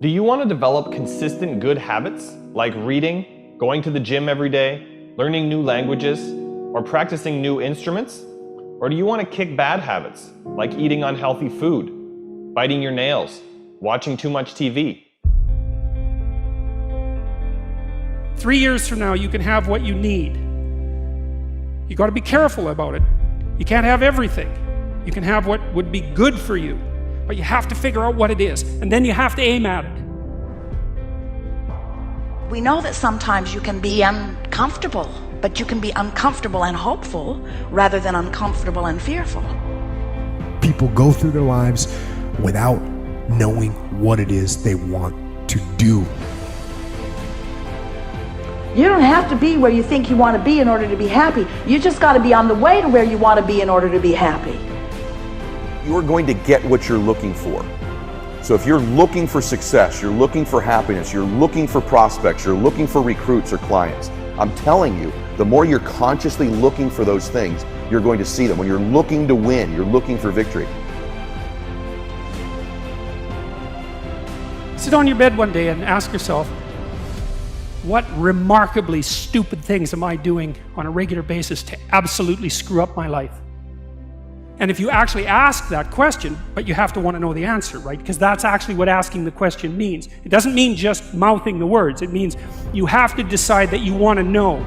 Do you want to develop consistent good habits like reading, going to the gym every day, learning new languages, or practicing new instruments? Or do you want to kick bad habits like eating unhealthy food, biting your nails, watching too much TV? 3 years from now, you can have what you need. You got to be careful about it. You can't have everything. You can have what would be good for you, but you have to figure out what it is, and then you have to aim at it. We know that sometimes you can be uncomfortable, but you can be uncomfortable and hopeful rather than uncomfortable and fearful. People go through their lives without knowing what it is they want to do. You don't have to be where you think you want to be in order to be happy. You just got to be on the way to where you want to be in order to be happy. You're going to get what you're looking for. So if you're looking for success, you're looking for happiness, you're looking for prospects, you're looking for recruits or clients, I'm telling you, the more you're consciously looking for those things, you're going to see them. When you're looking to win, you're looking for victory. Sit on your bed one day and ask yourself, what remarkably stupid things am I doing on a regular basis to absolutely screw up my life? And if you actually ask that question, but you have to want to know the answer, right? Because that's actually what asking the question means. It doesn't mean just mouthing the words. It means you have to decide that you want to know.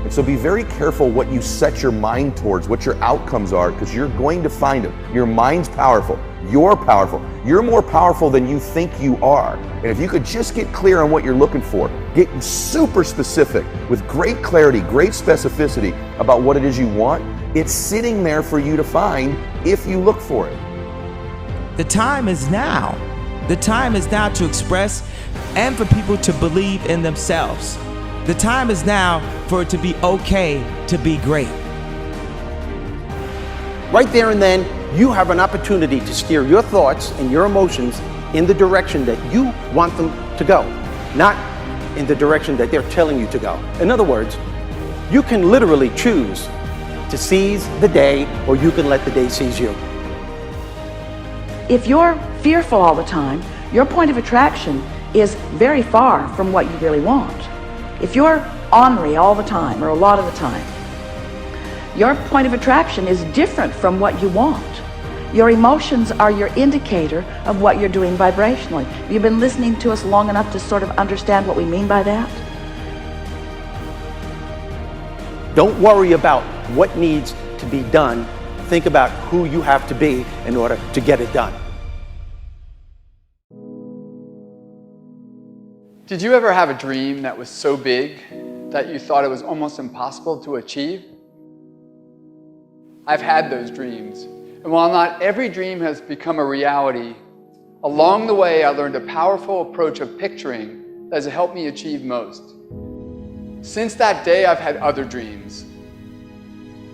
And so be very careful what you set your mind towards, what your outcomes are, because you're going to find them. Your mind's powerful. You're powerful. You're more powerful than you think you are. And if you could just get clear on what you're looking for, get super specific with great clarity, great specificity about what it is you want, it's sitting there for you to find if you look for it. The time is now. The time is now to express and for people to believe in themselves. The time is now for it to be okay to be great. Right there and then, you have an opportunity to steer your thoughts and your emotions in the direction that you want them to go, not in the direction that they're telling you to go. In other words, you can literally choose to seize the day, or you can let the day seize you. If you're fearful all the time, your point of attraction is very far from what you really want. If you're ornery all the time, or a lot of the time, your point of attraction is different from what you want. Your emotions are your indicator of what you're doing vibrationally. Have you been listening to us long enough to sort of understand what we mean by that? Don't worry about what needs to be done. Think about who you have to be in order to get it done. Did you ever have a dream that was so big that you thought it was almost impossible to achieve? I've had those dreams. And while not every dream has become a reality, along the way I learned a powerful approach of picturing that has helped me achieve most. Since that day, I've had other dreams,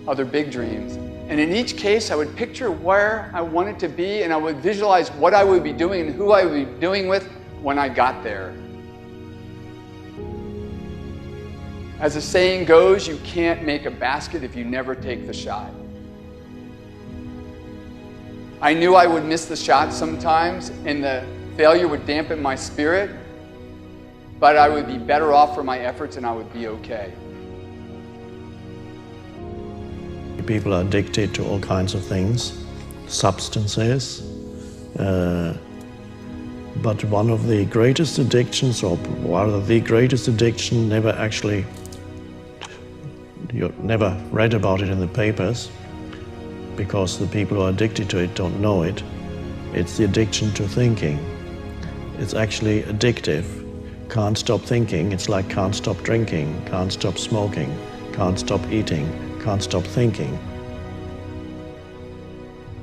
other big dreams. And in each case, I would picture where I wanted to be, and I would visualize what I would be doing and who I would be doing with when I got there. As the saying goes, you can't make a basket if you never take the shot. I knew I would miss the shot sometimes, and the failure would dampen my spirit, but I would be better off for my efforts and I would be okay. People are addicted to all kinds of things, substances, but one of the greatest addictions, or rather the greatest addiction, you never read about it in the papers, because the people who are addicted to it don't know it. It's the addiction to thinking. It's actually addictive. Can't stop thinking. It's like can't stop drinking, can't stop smoking, can't stop eating, can't stop thinking.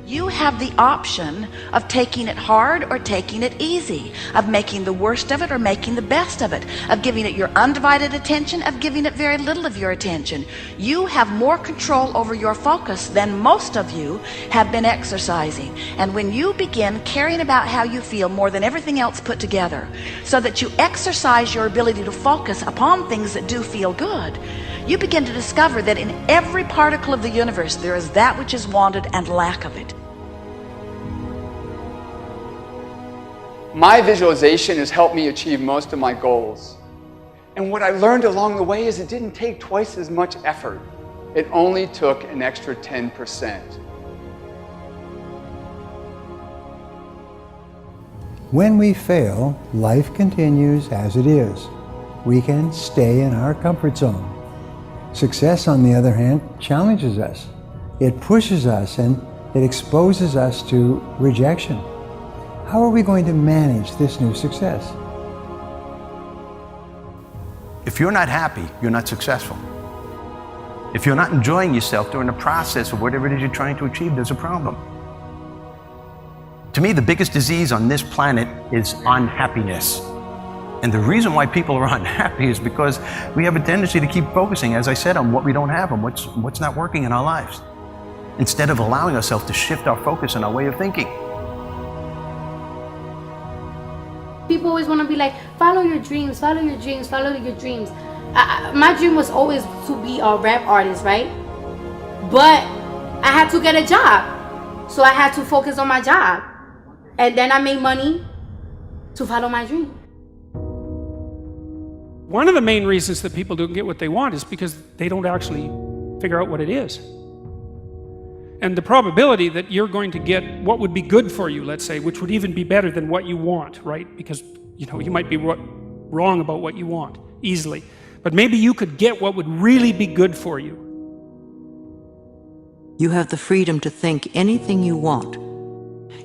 You have the option of taking it hard or taking it easy, of making the worst of it or making the best of it, of giving it your undivided attention, of giving it very little of your attention. You have more control over your focus than most of you have been exercising. And when you begin caring about how you feel more than everything else put together, so that you exercise your ability to focus upon things that do feel good, you begin to discover that in every particle of the universe there is that which is wanted and lack of it. My visualization has helped me achieve most of my goals. And what I learned along the way is it didn't take twice as much effort. It only took an extra 10%. When we fail, life continues as it is. We can stay in our comfort zone. Success, on the other hand, challenges us. It pushes us and it exposes us to rejection. How are we going to manage this new success? If you're not happy, you're not successful. If you're not enjoying yourself during the process of whatever it is you're trying to achieve, there's a problem. To me, the biggest disease on this planet is unhappiness. And the reason why people are unhappy is because we have a tendency to keep focusing, as I said, on what we don't have and what's not working in our lives, instead of allowing ourselves to shift our focus and our way of thinking. People always want to be like, follow your dreams, follow your dreams, follow your dreams. My dream was always to be a rap artist, right? But I had to get a job. So I had to focus on my job. And then I made money to follow my dream. One of the main reasons that people don't get what they want is because they don't actually figure out what it is. And the probability that you're going to get what would be good for you, let's say, which would even be better than what you want, right? Because, you know, you might be wrong about what you want easily. But maybe you could get what would really be good for you. You have the freedom to think anything you want.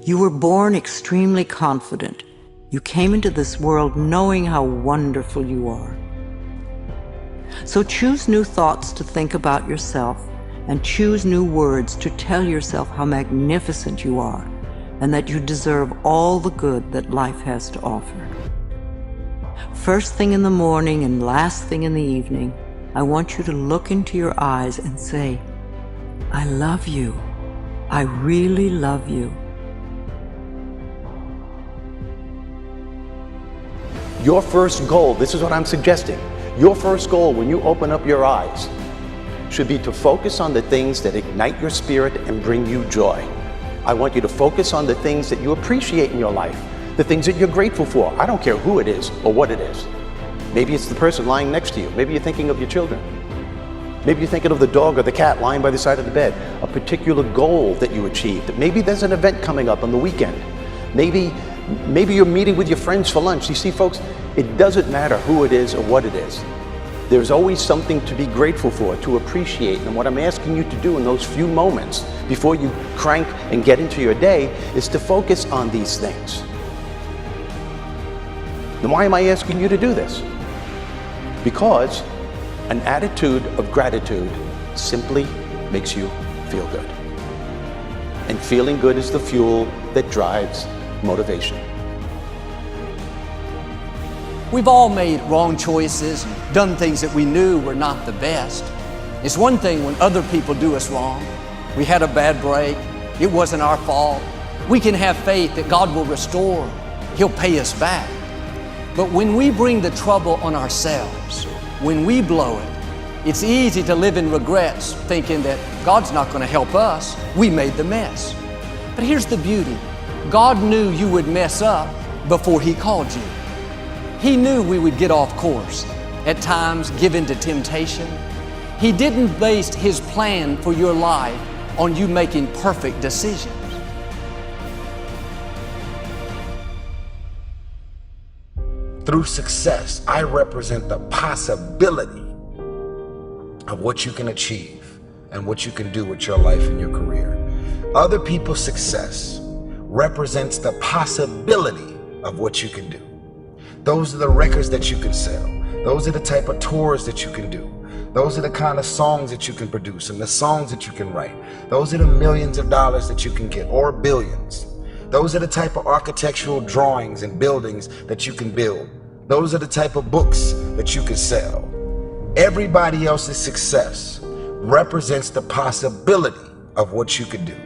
You were born extremely confident. You came into this world knowing how wonderful you are. So choose new thoughts to think about yourself, and choose new words to tell yourself how magnificent you are, and that you deserve all the good that life has to offer. First thing in the morning and last thing in the evening, I want you to look into your eyes and say, I love you. I really love you. Your first goal, this is what I'm suggesting, your first goal when you open up your eyes should be to focus on the things that ignite your spirit and bring you joy. I want you to focus on the things that you appreciate in your life, the things that you're grateful for. I don't care who it is or what it is. Maybe it's the person lying next to you. Maybe you're thinking of your children. Maybe you're thinking of the dog or the cat lying by the side of the bed, a particular goal that you achieved. Maybe there's an event coming up on the weekend. Maybe you're meeting with your friends for lunch. You see, folks, it doesn't matter who it is or what it is. There's always something to be grateful for, to appreciate. And what I'm asking you to do in those few moments before you crank and get into your day is to focus on these things. Then why am I asking you to do this? Because an attitude of gratitude simply makes you feel good. And feeling good is the fuel that drives motivation. We've all made wrong choices and done things that we knew were not the best. It's one thing when other people do us wrong. We had a bad break. It wasn't our fault. We can have faith that God will restore. He'll pay us back. But when we bring the trouble on ourselves, when we blow it, it's easy to live in regrets, thinking that God's not going to help us. We made the mess. But here's the beauty. God knew you would mess up before He called you. He knew we would get off course, at times give in to temptation. He didn't base His plan for your life on you making perfect decisions. Through success, I represent the possibility of what you can achieve and what you can do with your life and your career. Other people's success represents the possibility of what you can do. Those are the records that you can sell. Those are the type of tours that you can do. Those are the kind of songs that you can produce and the songs that you can write. Those are the millions of dollars that you can get, or billions. Those are the type of architectural drawings and buildings that you can build. Those are the type of books that you can sell. Everybody else's success represents the possibility of what you could do.